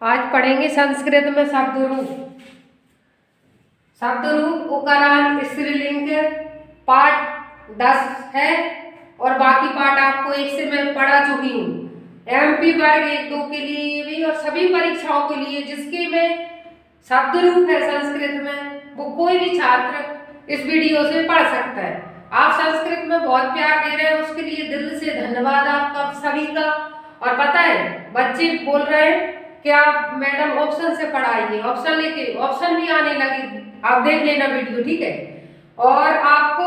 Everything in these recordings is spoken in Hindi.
आज पढ़ेंगे संस्कृत में शब्द रूप। शब्द रूप उकारांत स्त्रीलिंग पाठ 10 है और बाकी पाठ आपको एक से मैं पढ़ा चुकी हूँ। MP वर्ग 1-2 के लिए भी और सभी परीक्षाओं के लिए जिसके में शब्द रूप है संस्कृत में, वो कोई भी छात्र इस वीडियो से पढ़ सकता है। आप संस्कृत में बहुत प्यार दे रहे हैं, उसके लिए दिल से धन्यवाद आपका सभी का। और पता है बच्चे बोल रहे हैं कि आप मैडम ऑप्शन से पढ़ाइए, ऑप्शन लेके ऑप्शन भी आने लगे, आप देख लेना वीडियो, ठीक है। और आपको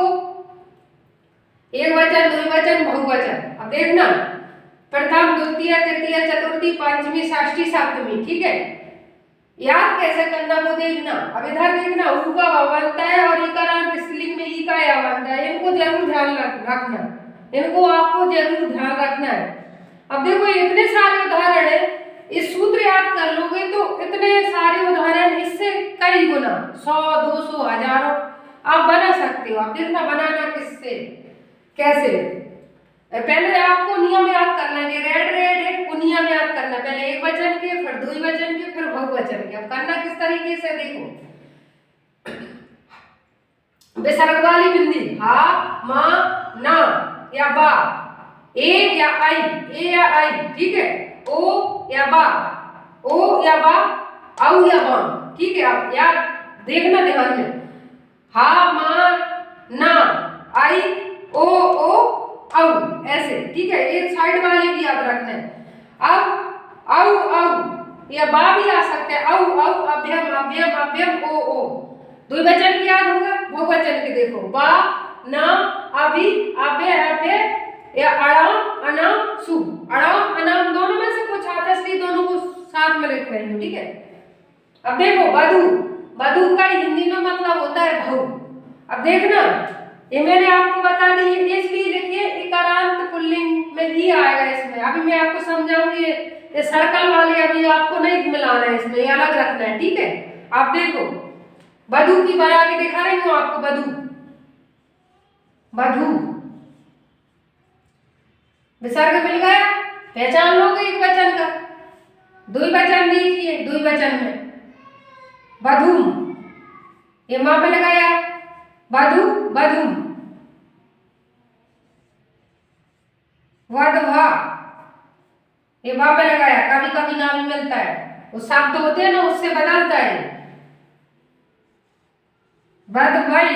एक वचन, द्विवचन, बहुवचन अब देखना, प्रथम, द्वितीय, तृतीय, चतुर्थी, पंचमी, षष्ठी, सप्तमी, ठीक है। याद कैसे करना वो देखना। अब इधर देखना, ऊ का व बनता है और इकारांत स्त्रीलिंग में ई का या बनता है, इनको जरूर ध्यान रखना, इनको आपको जरूर ध्यान रखना है। अब देखो इतने सारे उदाहरण है, इस सूत्र याद कर लोगे तो इतने सारे उदाहरण इससे कई गुना 100, 200, हजारों आप बना सकते हो। आप देखना बनाना किससे कैसे। पहले आपको नियम याद करना है, रेड रेड है वो नियम याद करना, पहले एक वचन के, फिर द्विवचन के, फिर बहुवचन के। अब करना किस तरीके से देखो, विसर्ग वाली बिंदी हा, मा, ना या बा, ए या आई, ए या आई, ठीक है, ओ या बा, ओ या बा, औ या बा, ठीक है। आप याद देखना ध्यान में, हा, मा, ना, आई, ओ, औ, ऐसे, ठीक है। एक साइड वाले भी याद रखना है। अब औ या बा भी आ सकते हैं, औ, अभ्यम, अभ्यम, अभ्यम, ओ। द्विवचन की याद होगा, बहुवचन के देखो, बा, ना, अभि, अभ्य, अभ्य या अणाम, अनाम, सु। अणाम अनाम दोनों में से कुछ आता है, इसलिए दोनों को साथ में लिख रही हूँ, ठीक है। अब देखो बधू, बधू का हिंदी में मतलब होता है बहू। अब देखना ये मैंने आपको बता दी, इसलिए देखिए इकारांत पुल्लिंग में ही आएगा इसमें। अभी मैं आपको समझाऊंगी, ये सर्कल वाले अभी आपको नहीं मिलाना है, इसमें ये अलग रखना है, ठीक है। आप देखो बधू की बना के दिखा रही हूँ आपको, बधू, बधू, विसर्ग मिल गया, पहचान लोगे एक वचन का। द्विवचन देखिए, द्विवचन में बधूम, ये मां पे लगाया, बधू, बधूम, वधवा, ये बा पे लगाया, कभी कभी ना भी मिलता है, वो शब्द होते हैं ना उससे बदलता है। वधवाई,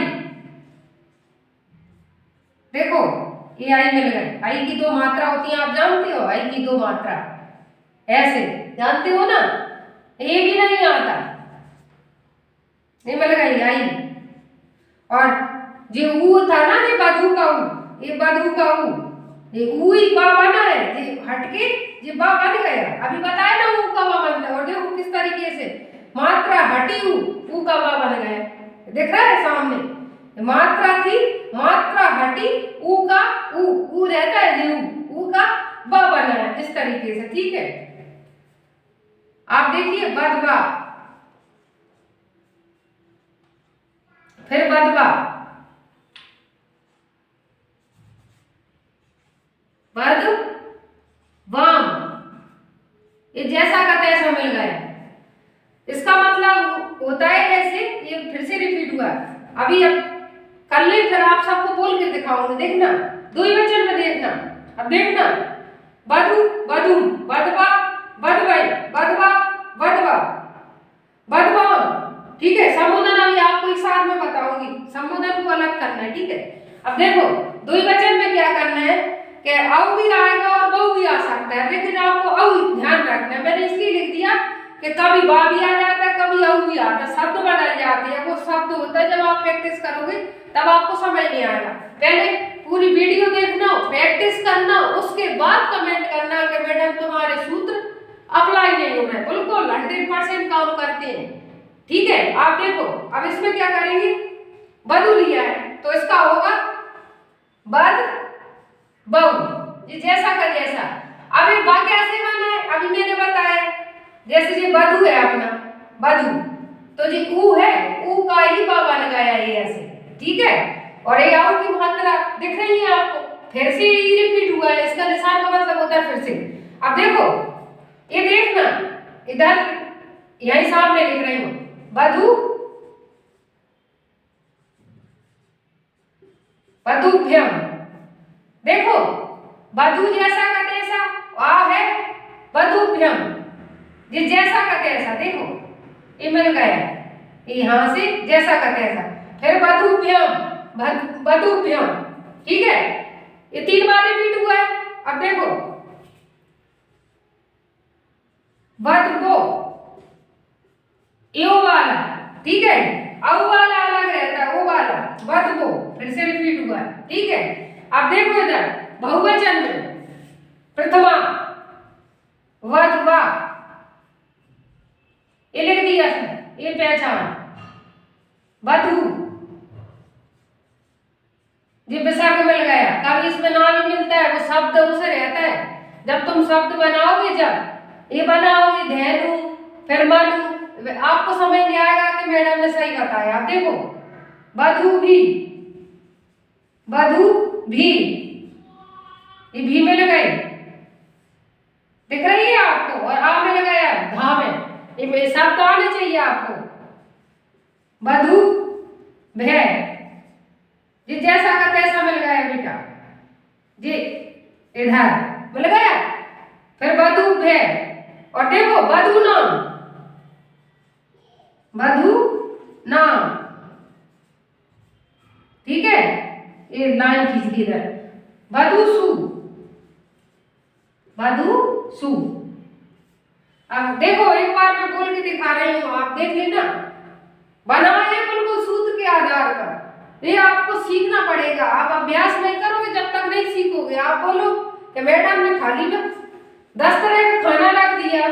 देखो ये आई मिल गई, आई की 2 मात्रा होती है, आप जानते हो आई की 2 मात्रा, ऐसे जानते हो ना, ये भी नहीं आता, ये मिल गई आई। और जो ऊ था ना, ये बधू का ऊ, ये बधू का ऊ, ये ऊ ही बा बना है, ये हटके ये बा बन गया। अभी बताया ना ऊ का बा बनता है, और देखो किस तरीके से मात्रा हटी ऊ का बा बन गया, दिख रहा है सामने, मात्रा थी, मात्रा हटी, ऊ का ऊ रहता है, ये ऊ का बा बना है, इस तरीके से, ठीक है। आप देखिए बधवा, फिर बधवा, बध वाम, ये जैसा का तैसा मिल गया। इसका मतलब होता है ऐसे, ये फिर से रिपीट हुआ। अभी अब कर ले, फिर आप सबको बोल के दिखाऊंगी, देखना द्विवचन में देखना। अब देखना बधू, बधूम, बधवा, बधवाई, बधवा, बधवा, बधवान, ठीक है। संबोधन अभी आपको एक साथ में बताऊंगी, संबोधन को अलग करना है, ठीक है। अब देखो द्विवचन में क्या करना है कि औ भी आएगा और बहु भी आ सकता है, लेकिन आपको औ ध्यान रखना है। मैंने इसलिए लिख दिया कि कभी बा भी आ जाता है, कभी औ भी आता है, शब्द बदल जाते हैं, वो शब्द होता है, जब आप प्रैक्टिस करोगे तब आपको समझ नहीं आएगा। पहले पूरी वीडियो देखना, प्रैक्टिस करना, उसके बाद कमेंट करना कि मैडम तुम्हारे सूत्र अप्लाई नहीं हो रहे, बिल्कुल 100% काम करते हैं, ठीक है। आप देखो अब इसमें क्या करेंगे, बधू लिया है तो इसका होगा बध बहु, ये जैसा का जैसा। अब ये बा कैसे बना है, अभी मैंने बताया, जैसे ये बधू है अपना, बधू, तो ये ऊ है, ऊ का ही बा बन गया ये ऐसे, ठीक है। और ये औ की मात्रा दिख रही है आपको, फिर से ये रिपीट हुआ है, इसका निशान का मतलब होता है फिर से। अब देखो ये देखना, इधर यही सामने लिख रही हूं, वधु वधूभ्यम। देखो वधु जैसा का तैसा, आ है वधूभ्यम, ये जैसा का तैसा, देखो ये मिल गया यहां से जैसा का तैसा, फिर वधूभ्यम वधूभ्यम, ठीक है, ये 3 बार रिपीट हुआ है। अब देखो वधवो, यो वाला, ठीक है, औ वाला अलग रहता है, ओ वाला वधवो, फिर से रिपीट हुआ है, ठीक है। अब देखो इधर बहुवचन में प्रथमा वधवा, ये लिख दिया था, ये पहचान वधु, ये विसर्ग मिल गया, कभी इसमें नाम ही मिलता है, वो शब्द उसे रहता है। जब तुम शब्द बनाओगे, जब ये बनाओगे धेनु फिर मनु, आपको समझ नहीं आएगा कि मैडम ने सही बताया। आप देखो वधु भी, वधु भी, ये भी मिल गई, दिख रही है आपको, और आ मिल गया धा में, ये शब्द आने चाहिए आपको, वधु भय, ये जैसा का तैसा मिल गया बेटा, जी इधर मिल गया, फिर वधु भय, और देखो वधु नाम, वधु नाम, ठीक है, ये लाइन खींच दी इधर, वधु सु, वधु सु। अब देखो एक बार मैं बोल के दिखा रही हूं, आप देख लेना, बनाए बिल्कुल सूत्र के आधार पर, ये आपको सीखना पड़ेगा, आप अभ्यास नहीं करोगे जब तक नहीं सीखोगे। आप बोलो कि मैडम ने थाली में 10 तरह का खाना रख दिया,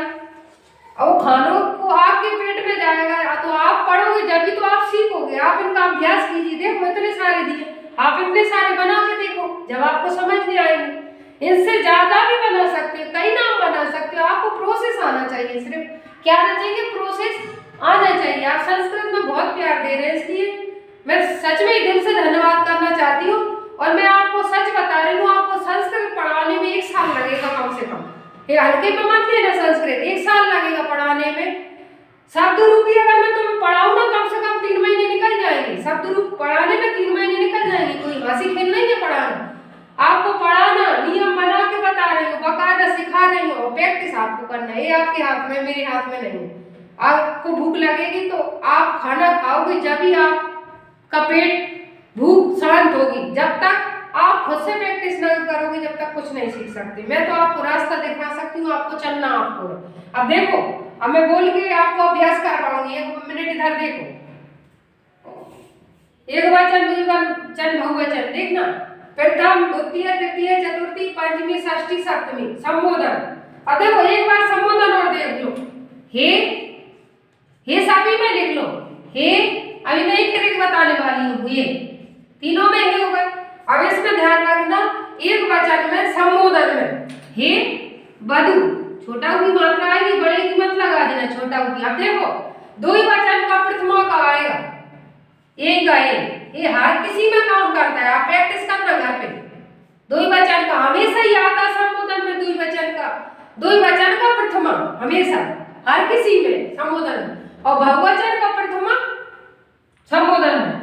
और खानों को आपके पेट में जाएगा, तो आप पढ़ोगे जब भी तो आप सीखोगे। आप इनका अभ्यास कीजिए, देखो इतने सारे दिए, आप इतने सारे बना के देखो, जब आपको समझ नहीं आएगी, इनसे ज्यादा भी बना सकते हो, कई नाम बना सकते हो। आपको प्रोसेस आना चाहिए, सिर्फ क्या आना चाहिए, प्रोसेस आना चाहिए। आप संस्कृत में बहुत प्यार दे रहे हैं, इसलिए मैं सच में दिल से धन्यवाद करना चाहती हूँ। और मैं आपको सच बता रही हूँ, आपको संस्कृत पढ़ाने में 1 साल लगेगा कम से कम, ये हल्के में मत लेना, संस्कृत 1 साल लगेगा पढ़ाने में। शब्द रूप भी अगर मैं तुम्हें पढ़ाऊँ ना, कम से कम 3 महीने निकल जाएंगे, शब्द रूप पढ़ाने में 3 महीने निकल जाएंगे, कोई हंसी खेल नहीं है पढ़ाना। आपको पढ़ाना नियम बना के बता रही हूँ, बाकायदा सिखा रही हूँ, और प्रैक्टिस आपको करना है, ये आपके हाथ में, मेरे हाथ में नहीं। आपको भूख लगेगी तो आप खाना खाओगे, जब भी आपका पेट भूख शांत होगी, जब तक आप खुद से प्रैक्टिस नहीं करोगे जब तक कुछ नहीं सीख सकते। मैं तो आपको रास्ता दिखा सकती हूँ, आपको चलना आपको। अब देखो, अब मैं बोल के आपको अभ्यास करवाऊंगी, 1 मिनट इधर देखो, एक वचन, द्विवचन, बहुवचन, देखना, प्रथम द्वितीय तृतीय चतुर्थी पंचमी षष्ठी सप्तमी, संबोधन। अब देखो एक बार संबोधन और देख लो, हे सभी में लिख लो, हे, अभी मैं एक ट्रिक बताने वाली हूँ, ये तीनों में हे होगा। अब इसमें ध्यान रखना, एक वचन में संबोधन में हे वधु, छोटा की मात्रा आएगी, बड़े की मत लगा देना, छोटा की। अब देखो द्विवचन का प्रथमा का आएगा, एक गाय, ये हर किसी में काम करता है, आप प्रैक्टिस करना घर पे। द्विवचन का हमेशा ही आता संबोधन में, द्विवचन का प्रथमा हमेशा हर किसी में संबोधन में, और बहुवचन का प्रथमा संबोधन में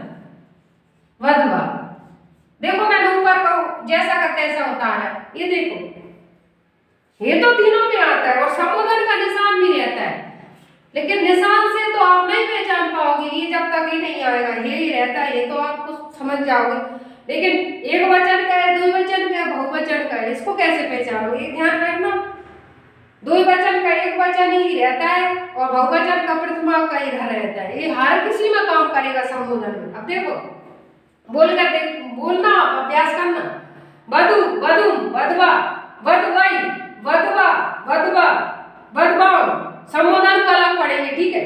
वधवा। देखो मैंने ऊपर को जैसा का तैसा होता है, ये देखो, ये तो तीनों में आता है, और संबोधन का निशान भी रहता है, लेकिन निशान से तो आप नहीं पहचान पाओगे, ये जब तक ये नहीं आएगा, ये ही रहता है, ये तो आपको समझ जाओगे। लेकिन एक वचन का है, द्विवचन का है, बहुवचन का है, इसको कैसे पहचानोगे, ये ध्यान रखना। द्विवचन का एक वचन ही रहता है, और बहुवचन का प्रथमा का इधर रहता है, ये हर किसी में काम करेगा संबोधन में। अब देखो बोल कर बोलना, अभ्यास करना, वधु, वधुम, वधवा, वधवई, वधवा, वधवा, वधवाओं, संबोधन को अलग पढ़ेंगे, ठीक है।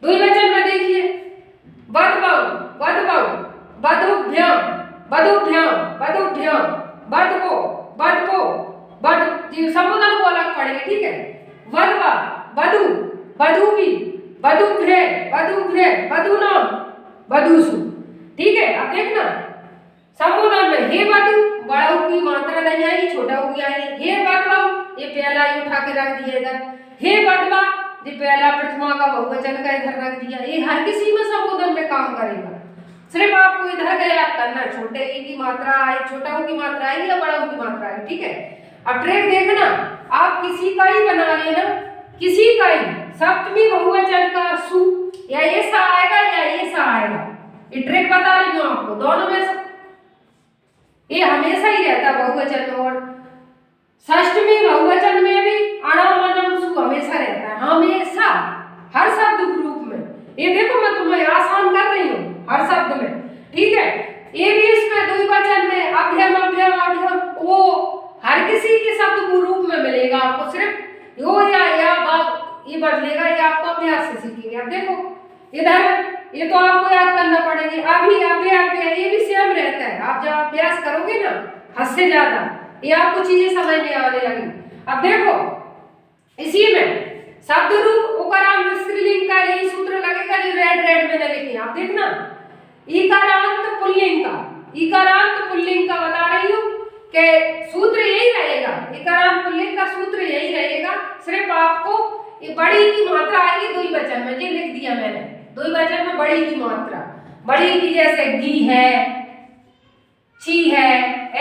द्विवचन में देखिए, वधवौ, वधवौ, वधुभ्याम, वधुभ्याम, वधुभ्याम, वधवो, वधवो, संबोधन को अलग पढ़ेंगे, ठीक है। वधवा, वधु, वधुवी, वधुभ्रे, वधुभ्रे, वधुनाम, वधुसु, ठीक है। अब देखना संबोधन में हे वधु, बड़ा की मात्रा नहीं आई, छोटा की आई, हे वधवा, ये पहला ही उठा के रख दिया इधर, हे वधवा, जी पहला प्रथमा का बहुवचन का इधर रख दिया, ये हर किसी में संबोधन में काम करेगा। सिर्फ आपको इधर गया करना, छोटे ई की मात्रा आई, छोटा ऊ की मात्रा आएगी या बड़ा ऊ की मात्रा आएगी, ठीक है। अब ट्रिक देखना, आप किसी का ही बना लेना, किसी का ही सप्तमी बहुवचन का सु या ये सा आएगा या ये सा आएगा, ये ट्रिक बता रही हूँ आपको, दोनों में से ये हमेशा ही रहता है बहुवचन में। और षष्टमी बहुवचन में भी अणम अनम सु हमेशा रहता है, हमेशा, हर शब्द रूप में। ये देखो मैं तुम्हें आसान कर रही हूँ हर शब्द में, ठीक है। ये भी इसमें द्विवचन में अभ्यम अभ्यम अभ्यम, वो हर किसी के शब्द रूप में मिलेगा आपको, सिर्फ यो या ये बदलेगा, ये आपको अभ्यास से सीखेंगे। अब देखो इधर ये तो आपको याद करना पड़ेगी, अभी अभ्य अभ्य ये भी सेम रहता है, आप जब अभ्यास करोगे ना हद से ज्यादा ये आपको चीजें समझ में आने लगी। अब देखो इसी में शब्द रूप उकारांत स्त्रीलिंग का यही सूत्र लगेगा जो रेड में लिखे, आप देखना इकारांत पुल्लिंग का, इकारांत पुल्लिंग का बता रही हूँ कि सूत्र यही रहेगा, इकारांत पुल्लिंग का सूत्र यही रहेगा, सिर्फ आपको ये बड़ी की मात्रा आएगी द्विवचन में, ये लिख दिया मैंने, द्विवचन में बड़ी की मात्रा, बड़ी की जैसे गी है, ची है,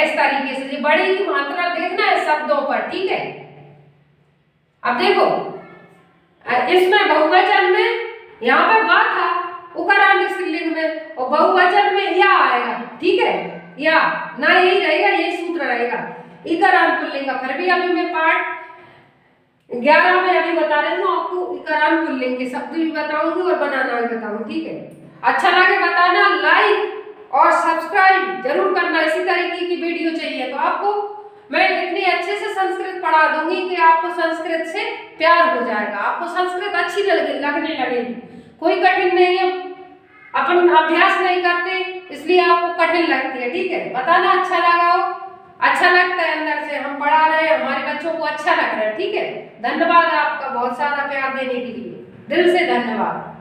इस तरीके से बड़ी की मात्रा देखना है शब्दों पर, ठीक है। अब देखो इसमें बहुवचन में यहाँ पर बात था उकारांत स्त्रीलिंग में, और बहुवचन में या आएगा, ठीक है, या ना यही रहेगा, यही सूत्र रहेगा इकारांत पुल्लिंग का। फिर भी अभी मैं पार्ट 11 में अभी बता रही हूँ आपको, इकारांत पुल्लिंग के शब्द भी बताऊंगी और बनाना भी बताऊंगी, ठीक है। अच्छा लगे बताना, लाइक और सब्सक्राइब जरूर करना। इसी तरीके की वीडियो चाहिए तो आपको मैं इतनी अच्छे से संस्कृत पढ़ा दूंगी कि आपको संस्कृत से प्यार हो जाएगा, आपको संस्कृत अच्छी लगने लगेगी। कोई कठिन नहीं है, अपन अभ्यास नहीं करते इसलिए आपको कठिन लगती है, ठीक है। बताना अच्छा लगा हो, अच्छा लगता है अंदर से, हम पढ़ा रहे हैं, हमारे बच्चों को अच्छा लग रहा है, ठीक है। धन्यवाद आपका बहुत सारा प्यार देने के लिए, दिल से धन्यवाद।